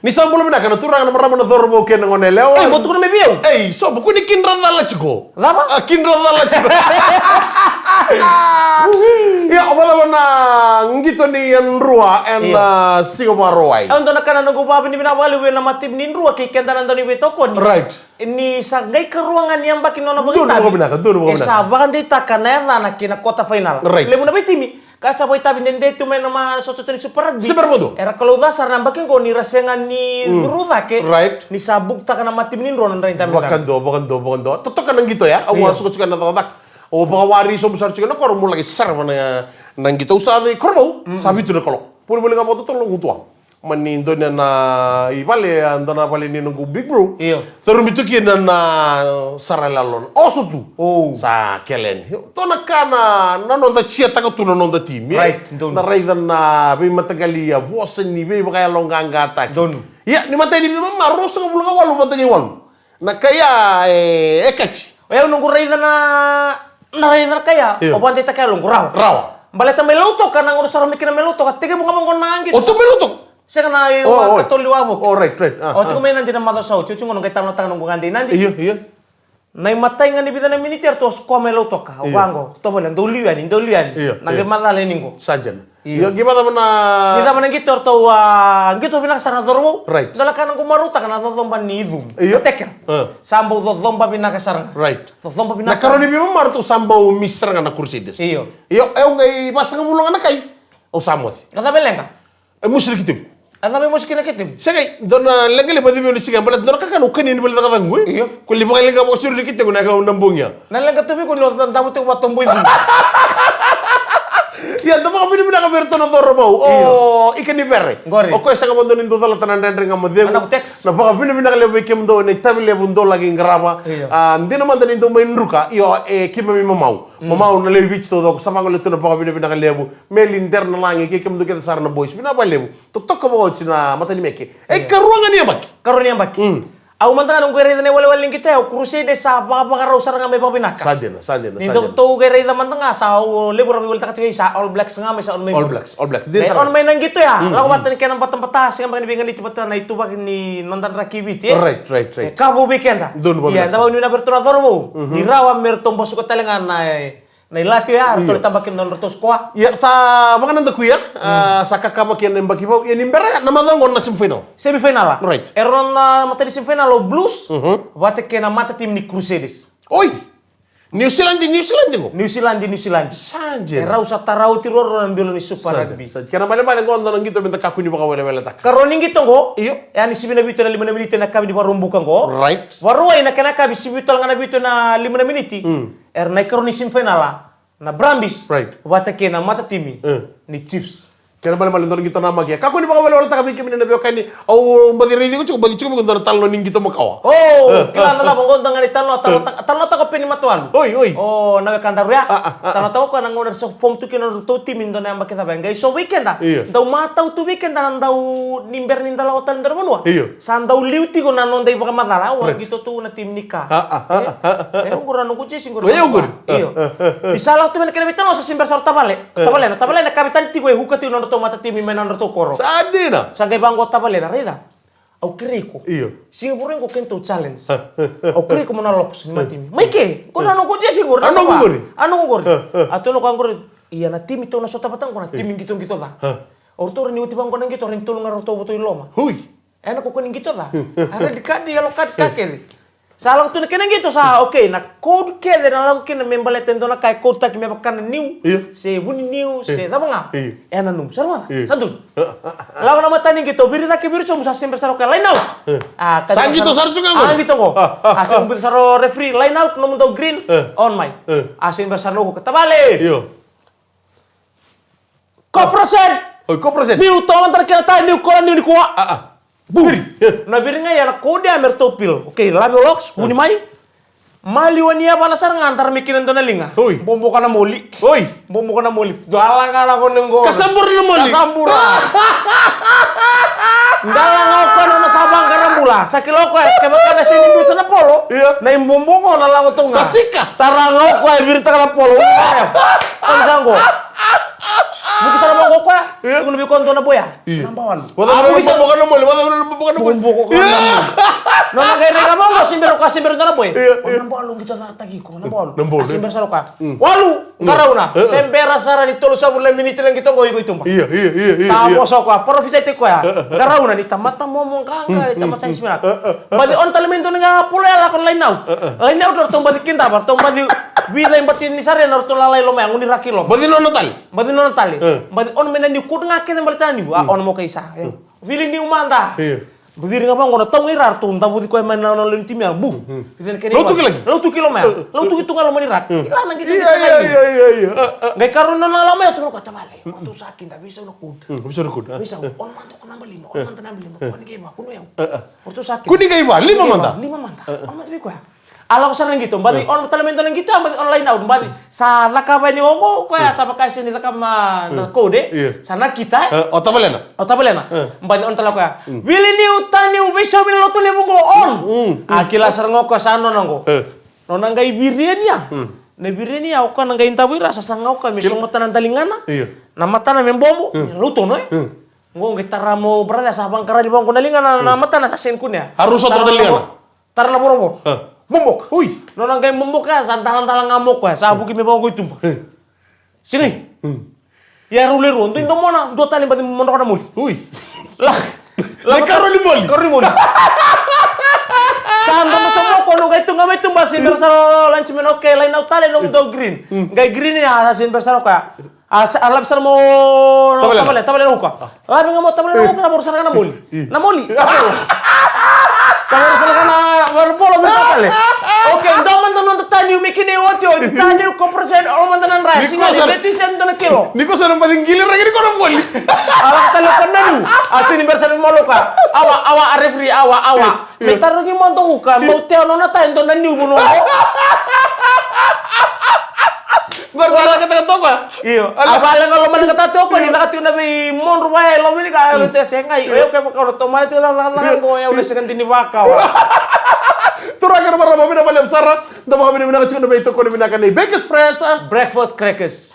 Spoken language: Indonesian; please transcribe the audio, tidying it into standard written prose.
Ni sambulo mina kana turanga na marama na dorbo ken ngonele. Mo tu na me biu. So buku ni kinra dalla chiko. Lama? Kinra dalla chiko. Ya obala na ngito ni Nrua and sigo maroai. Ando na kana nunggu papi ni binawali we na matib ni Nrua kay kenda nando ni betoko ni. Right. Ni sanggay karuangan yang bakin nona bagita. Dono mo binaka, dono mo binaka. Esa bakan di takana na kina kota final. Right. Lemu na bitimi. Kasa boy tabi nende tu main nama soto ni super rugby. Super modo. Era kalau dasar nambakin ko ni rasengan ni Nrua ke. Right. Ni sabuk takana matib ni Nrua nanda intam. Bakando. Totok nang gito ya. Awa suka na tatak. O baka wari so besar chika na koro mo lagi serva na nang gito usado kormo. Sabi tu na kolok. Puro mo nga mo tolong utua. Manindo na ibale andana pale ni nunggu big bro. Iyo. Terus itu kina na saralalon. Oso tu. Oh. Sa kelen. To na kana na nonda chia taka tu na nonda team. Right. Na raida na be matagalia bosen ni be kaya longanga tak. Don. Ya ni matay ni mama rosa nga bulunga walu matay walu. Na kaya ekachi. Oya nunggu raida na kaya. Iyo. Oban kita kaya lunggu rawa. Rawa. Baleta meluto kana ngurus sarang mikir meluto. Tiga bunga mangkonang gitu. O tu melutok. Saya kena katoli wabuk. Oh right. Oh, tu kemain nanti nama tahu cucu ngono kita tangan nunggu ganti nanti. Iya. Nai matai ngani bidana militer tu sko meluto ka. Wango. To boleh dolian. Iya. Nanti mata leningo. Sajen. Iya gimana mana? Kita mana gitu atau gitu bilang sana dormo. Right. Dalam kan aku maruta kan atau zomba ni idum. Iya. Teker. Sambo zomba bina kasarang. Right. Zomba bina. Na karoni bima martu sambau misra ngana kursi des. Iyo. Iyo ngai pasang mulung anak kai. O samot. Kata beleng ka? Musri kitim. Ata may muskin na kitim. Sige, dona lengale pati mo sigan balat dona kakano kanin bala ka ngui. Iyo. Kung liba kalinga mo suri kitim ko na ka nambungya. Nalang katubi ko no tanda mo tu watomboy. Ya, tama kami ni berto na doro mau. Oh, ikan ni berre. Ngori. O ko sa kamondo ni dodala tanan den nga model. Anak teks. Na baka bini bina kale wekem do ni tabile bundo lagi ngraba. Hindi naman din do may nruka. Iyo kima mi mamaw. Mamaw na le wich to do sama ngale to na baka bini bina kale bu. Mel interna langi ke kem do kita sarna boys. Bina ba lebu. Tok ko mo na mata ni meke. Karuangan niya baki. Karon yang baki. Aku mantangan nung gereda ne wale-wale kita aku crusade sa baka raw sarang may papinaka. Sadena. Nito to gereda mantanga sa libur kami wala takati sa All Blacks nga may sa on may. All Blacks. Din On sarang. may nang gitu ya. Lagu matan kaya ng patang-patas nga bingan ni tipata na itu bak ni nonton rakibit eh. Right. Kabu weekend. Iya, daw ni na bertura dormo. Di rawa mertom bosuk talengan na ilati ya, to tabakin non rotos kwa. Ya sa mga nanda kuya, sa kakamakian ng bakibaw, yan imbera na madang on na semifinal. Semifinal lah. Right. Eron na mata di semifinal lo Blues. Wate kena mata tim ni Crusaders. Oi. New Zealand ko. New Zealand. Sanje. Era usa tarau tiror ng bilo ni Super Rugby. Kana bale-bale ko andang gitu benta kakuni baka wala tak. Karon ngito ngo. Iyo. Yani sibina bito na 5 minute na kami di barumbukan ko. Right. Waruay na kana kami sibito lang na bito na 5 minute. Na karon ni semifinal na Brambis. Right. Wate kena mata timi ni Chiefs. Kana bale-bale ndon gitu nama kaya. Kakuni baka wala tak kami na biyo kani. Au badiri ko chuko badiri ko ndon talo ning gitu makawa. Oh, kila na bang gondang ni talo ta ko pinimatuan. Oi. Oh, nawe kandaru ya. Talo ta ko nang order so form tu kino to team indo na makita bangay. So weekend ah. Daw mataw tu weekend na daw nimber nin dalaw tal ndarmonwa. San daw liuti ko nanon day baka madala. Wa gitu tu na team nika. Ungura no kuche singuro. Iyo. Bisala tu men kana bitano sa simber sor tabale. Tabale na kapitan ti ko hukati no to mata tim menan to koro. Sadina. Sagay banggo tabale na rida. Au kriko. Iyo. Singapore ko kento challenge. Au kriko mo na loks matimi. Maike, ko na no kuche singuro. Ano ko gori? Ato no kangor iya na tim ito na sota patang ko na tim gitu ta. Orto ni uti bang ko nang gitu rin tulong ngaroto boto iloma. Hui. Enak ko kuning gitu ta. Ara dikadi ya lokat kakek. Salah tu nak kena gitu sa, okay, nak code ke dan lagu kena membalet tendo nak kai code tak mempakan new, se buni new, se apa ngah, enak num, sarwa, santun. Lagu nama tani gitu, biri tak biri cuma sasim besar okay, line out. Sanji tu sar juga nggak? Gitu nggak? Asim besar referee line out, nomor tu green, on my. Asim besar logo kata balik. Koprosen. New tolong terkena tani new koran new di kuah. Buri. Na biringa ya na kode amertopil. Oke, lami loks buni mai. Mali wania panasar ngantar mikirin to na linga. Bombo kana moli. Bombo kana moli. Dalang kana ko nenggo. Kasambur na moli. Kasambura. Dalang ako na sabang karambula. Sakilo ko kebakana sini buto na polo. Na imbombo ko na lang to nga. Kasika. Tarangaw ko ay birita kana polo. Ano sanggo? Bukan sana bang gokwa, kung nabi konto na boya. Nambawan. Wala na bukan mo, wala na bukan kan boy. Bumbu ko namu. Nona kay rega mo simber ka simber na boy. Nambalo kita tagi ko nambalo. Simber sa ka. Walu garauna. Sembera sara ni tolo sa bulan minute lang kita goy itumba. Iya. Sa poso ko profisite ko ya. Garauna ni tamata mo mong kanga tamata sa ismirat. Bali on talimento nga pulo ala kon line now. Line now dortong balik kinta bar tong bali Bila yang batin ni sare nor lalai lo yang uni rakilo. Badi no natal. Badi no natal. Badi on mena ni kud ngake na balita ni on mo kaisa. Vili ni umanda. Badi nga bang ono tong irar tu nta budi ko man na lin timya bu. Lo tu lagi. Lo tu kilo mer. Lo tu itu ngalo manirat. Ila nang kita. Iya. Ngai karun na lama ya tulo kata bale. Tu sakin da bisa no kud. Bisa no kud. Bisa on manto ko nambal lima. On manto nambal lima. Ko ni kay ba kuno yang. Tu sakin. Kuni kay ba 5 manta. 5 manta. On manto ko ya. Alam ko sa gitu, bali on talamento lang gitu, bali online out, bali sa lakabay ni Ogo, kaya sa pagkasin nila ka kode, sana kita, otabalena, bali on talaga kaya, wili ni utani ubisa wili lo tuloy mo on, akila sarang ko sa ano nango, no nanggay birian niya, na birian niya, ako nanggay intawira, sa sangaw ka, misong mata ng talingana, na mata na membomo, luto no Ngong gitara mo berada sa bangkara di bawang kunalingan na mata na sa sen ko niya. Harus sa talingana. Tara na boro. Mumbok. Uy, no nang kay mumbok ka, santalang-talang ngamok ka, sa buki may bawang ko itumba. Sini. Ya rulero, nto indo mo na, do tali ba di mo na muli. Uy. Lah karo ni moli. Sando mo sa mo ko no kay tunga may tumba sin bersaro lunch men okay line out tali no do green. Gay green ni sin bersaro ka. Alab sar mo tabale no ka. Labi nga mo tabale no ka baru sana na muli. Na muli. Kamera sana kana warpolo bitale. Okay, daman tanon tani umikini wati o tani ko persen o mandanan rai. Singa beti sen don kilo. Niko sana paling gilir lagi ni kono moli. Alak telepon nanu. Asini bersan moloka. Awa refri awa. Metar gi monto ukan. Mau teo nona ta ento nani umuno. Bersama kata toka. Iyo. Abala kalau man kata toka ni nakati na bi mon rubahe lo ni ka te sengai. Yo kay makaro to mali to lang go ya udah sekan tini baka. Turakan marama bina balam sara. Dama kami bina kacik na ba ito ko bina kan Bake Express. Breakfast crackers.